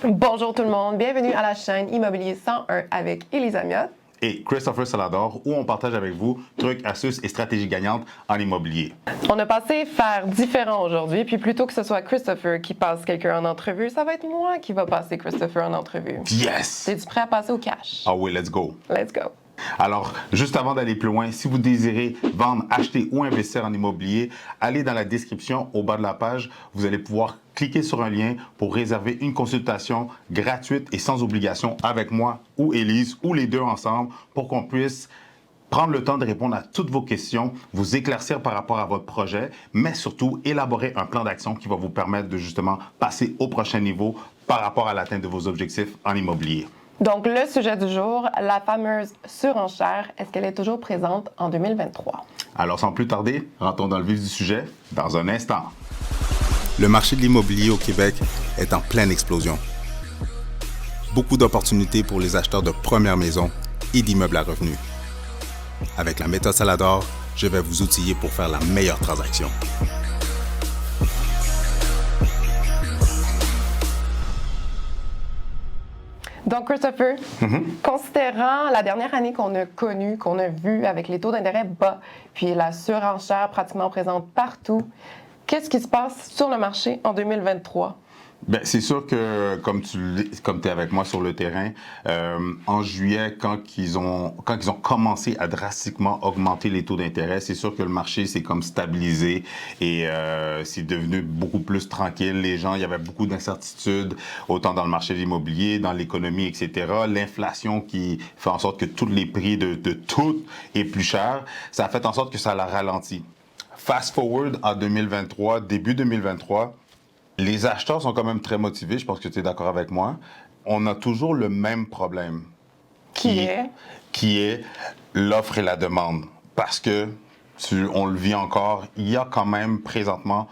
Bonjour tout le monde, bienvenue à la chaîne Immobilier 101 avec Elisa Miot et Christopher Salador, où on partage avec vous trucs, astuces et stratégies gagnantes en immobilier. On a passé faire différent aujourd'hui, puis plutôt que ce soit Christopher qui passe quelqu'un en entrevue, ça va être moi qui va passer Christopher en entrevue. Yes! Es-tu prêt à passer au cash? Ah oui, let's go! Let's go! Alors, juste avant d'aller plus loin, si vous désirez vendre, acheter ou investir en immobilier, allez dans la description au bas de la page. Vous allez pouvoir cliquer sur un lien pour réserver une consultation gratuite et sans obligation avec moi ou Élise ou les deux ensemble pour qu'on puisse prendre le temps de répondre à toutes vos questions, vous éclaircir par rapport à votre projet, mais surtout élaborer un plan d'action qui va vous permettre de justement passer au prochain niveau par rapport à l'atteinte de vos objectifs en immobilier. Donc, le sujet du jour, la fameuse surenchère, est-ce qu'elle est toujours présente en 2023? Alors, sans plus tarder, rentrons dans le vif du sujet dans un instant. Le marché de l'immobilier au Québec est en pleine explosion. Beaucoup d'opportunités pour les acheteurs de première maison et d'immeubles à revenus. Avec la méthode Salador, je vais vous outiller pour faire la meilleure transaction. Donc, Christopher, considérant la dernière année qu'on a connue, qu'on a vue avec les taux d'intérêt bas, puis la surenchère pratiquement présente partout, qu'est-ce qui se passe sur le marché en 2023? Bien, c'est sûr que, comme tu es avec moi sur le terrain, en juillet, quand ils ont commencé à drastiquement augmenter les taux d'intérêt, c'est sûr que le marché s'est comme stabilisé et c'est devenu beaucoup plus tranquille. Les gens, il y avait beaucoup d'incertitudes, autant dans le marché de l'immobilier, dans l'économie, etc. L'inflation qui fait en sorte que tous les prix de tout est plus cher, ça a fait en sorte que ça l'a ralenti. Fast forward en 2023, début 2023, les acheteurs sont quand même très motivés, je pense que tu es d'accord avec moi. On a toujours le même problème. Qui est l'offre et la demande. Parce que, on le vit encore, il y a quand même présentement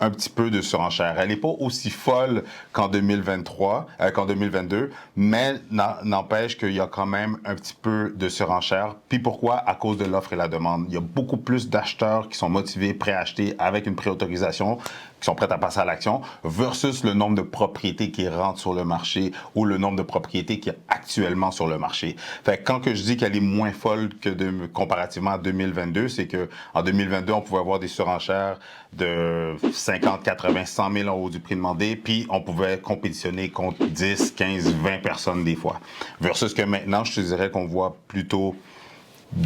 un petit peu de surenchère. Elle n'est pas aussi folle qu'en 2022, mais n'empêche qu'il y a quand même un petit peu de surenchère. Puis pourquoi? À cause de l'offre et la demande. Il y a beaucoup plus d'acheteurs qui sont motivés, prêts à acheter avec une préautorisation, qui sont prêts à passer à l'action, versus le nombre de propriétés qui rentrent sur le marché ou le nombre de propriétés qui est actuellement sur le marché. Fait que quand que je dis qu'elle est moins folle que comparativement à 2022, c'est qu'en 2022, on pouvait avoir des surenchères de 50, 80, 100 000 en haut du prix demandé, puis on pouvait compétitionner contre 10, 15, 20 personnes des fois. Versus que maintenant, je te dirais qu'on voit plutôt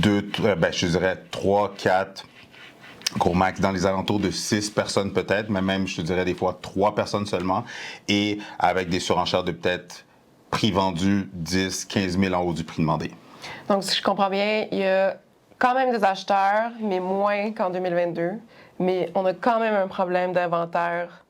je te dirais 3, 4, gros max dans les alentours de 6 personnes peut-être, mais même, je te dirais des fois 3 personnes seulement, et avec des surenchères de peut-être prix vendu 10, 15 000 en haut du prix demandé. Donc, si je comprends bien, il y a quand même des acheteurs, mais moins qu'en 2022. Mais on a quand même un problème d'inventaire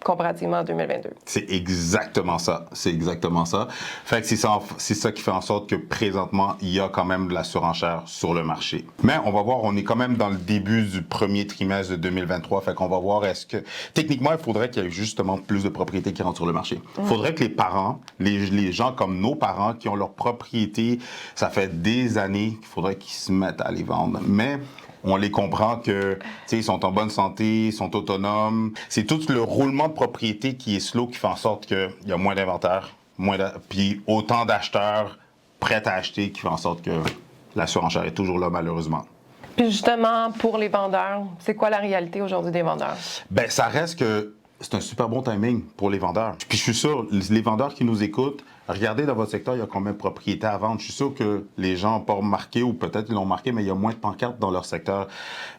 comparativement à 2022. C'est exactement ça. C'est exactement ça. Fait que c'est ça qui fait en sorte que présentement, il y a quand même de la surenchère sur le marché. Mais on va voir, on est quand même dans le début du premier trimestre de 2023. Fait qu'on va voir est-ce que... Techniquement, il faudrait qu'il y ait justement plus de propriétés qui rentrent sur le marché. Il faudrait que les parents, les gens comme nos parents qui ont leur propriété, ça fait des années qu'il faudrait qu'ils se mettent à les vendre. Mais... on les comprend que, ils sont en bonne santé, ils sont autonomes. C'est tout le roulement de propriété qui est slow qui fait en sorte qu'il y a moins d'inventaire, puis autant d'acheteurs prêts à acheter qui fait en sorte que la surenchère est toujours là, malheureusement. Puis justement, pour les vendeurs, c'est quoi la réalité aujourd'hui des vendeurs? Bien, ça reste que c'est un super bon timing pour les vendeurs. Puis je suis sûr, les vendeurs qui nous écoutent, regardez dans votre secteur, il y a combien de propriétés à vendre. Je suis sûr que les gens n'ont pas remarqué, ou peut-être ils l'ont remarqué, mais il y a moins de pancartes dans leur secteur.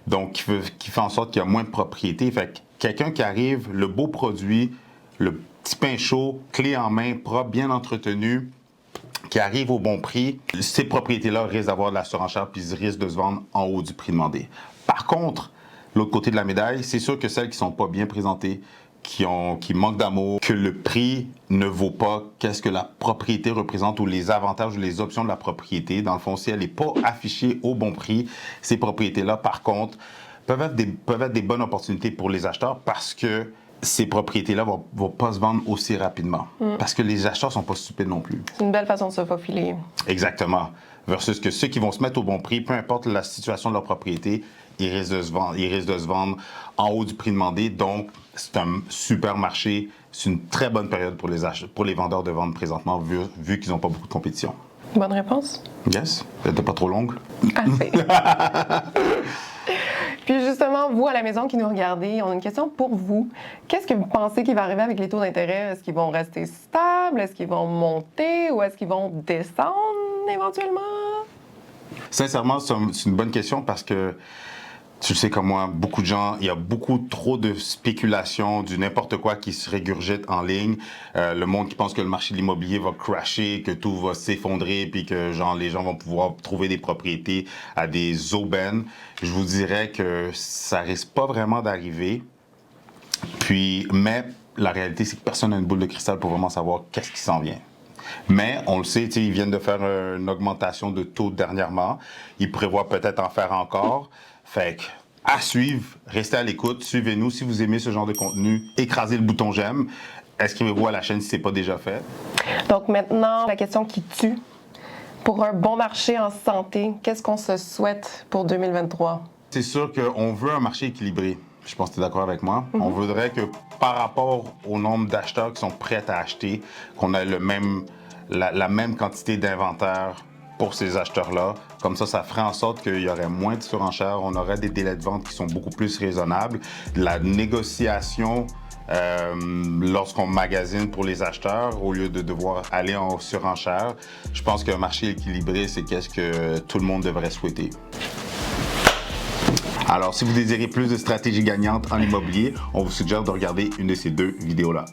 Donc, qui fait en sorte qu'il y a moins de propriétés. Fait que quelqu'un qui arrive, le beau produit, le petit pain chaud, clé en main, propre, bien entretenu, qui arrive au bon prix, ces propriétés-là risquent d'avoir de la surenchère puis ils risquent de se vendre en haut du prix demandé. Par contre, l'autre côté de la médaille, c'est sûr que celles qui ne sont pas bien présentées, qui manquent d'amour, que le prix ne vaut pas qu'est-ce que la propriété représente ou les avantages ou les options de la propriété. Dans le fond, si elle n'est pas affichée au bon prix, ces propriétés-là, par contre, peuvent être des bonnes opportunités pour les acheteurs parce que ces propriétés-là ne vont pas se vendre aussi rapidement. Parce que les acheteurs ne sont pas stupides non plus. C'est une belle façon de se faufiler. Exactement. Versus que ceux qui vont se mettre au bon prix, peu importe la situation de leur propriété, ils risquent de se vendre en haut du prix demandé. Donc, c'est un super marché c'est une très bonne période pour les vendeurs de ventes présentement, vu qu'ils n'ont pas beaucoup de compétition. Bonne réponse. Yes? Elle n'était pas trop longue? Assez. Puis justement, vous à la maison qui nous regardez, on a une question pour vous. Qu'est-ce que vous pensez qui va arriver avec les taux d'intérêt? Est-ce qu'ils vont rester stables? Est-ce qu'ils vont monter? Ou est-ce qu'ils vont descendre éventuellement? Sincèrement, c'est une bonne question parce que tu le sais comme moi, beaucoup de gens, il y a beaucoup trop de spéculation, du n'importe quoi qui se régurgite en ligne. Le monde qui pense que le marché de l'immobilier va crasher, que tout va s'effondrer, puis que genre les gens vont pouvoir trouver des propriétés à des aubaines. Je vous dirais que ça risque pas vraiment d'arriver. Mais la réalité, c'est que personne n'a une boule de cristal pour vraiment savoir qu'est-ce qui s'en vient. Mais on le sait, ils viennent de faire une augmentation de taux dernièrement. Ils prévoient peut-être en faire encore. Fait que, à suivre, restez à l'écoute, suivez-nous. Si vous aimez ce genre de contenu, écrasez le bouton j'aime. Inscrivez-vous à la chaîne si ce n'est pas déjà fait. Donc maintenant, la question qui tue. Pour un bon marché en santé, qu'est-ce qu'on se souhaite pour 2023? C'est sûr qu'on veut un marché équilibré. Je pense que tu es d'accord avec moi. On voudrait que par rapport au nombre d'acheteurs qui sont prêts à acheter, qu'on ait la même quantité d'inventaire pour ces acheteurs-là. Comme ça ferait en sorte qu'il y aurait moins de surenchères, on aurait des délais de vente qui sont beaucoup plus raisonnables. La négociation, lorsqu'on magasine pour les acheteurs, au lieu de devoir aller en surenchère, je pense qu'un marché équilibré, c'est qu'est-ce que tout le monde devrait souhaiter. Alors, si vous désirez plus de stratégies gagnantes en immobilier, on vous suggère de regarder une de ces 2 vidéos-là.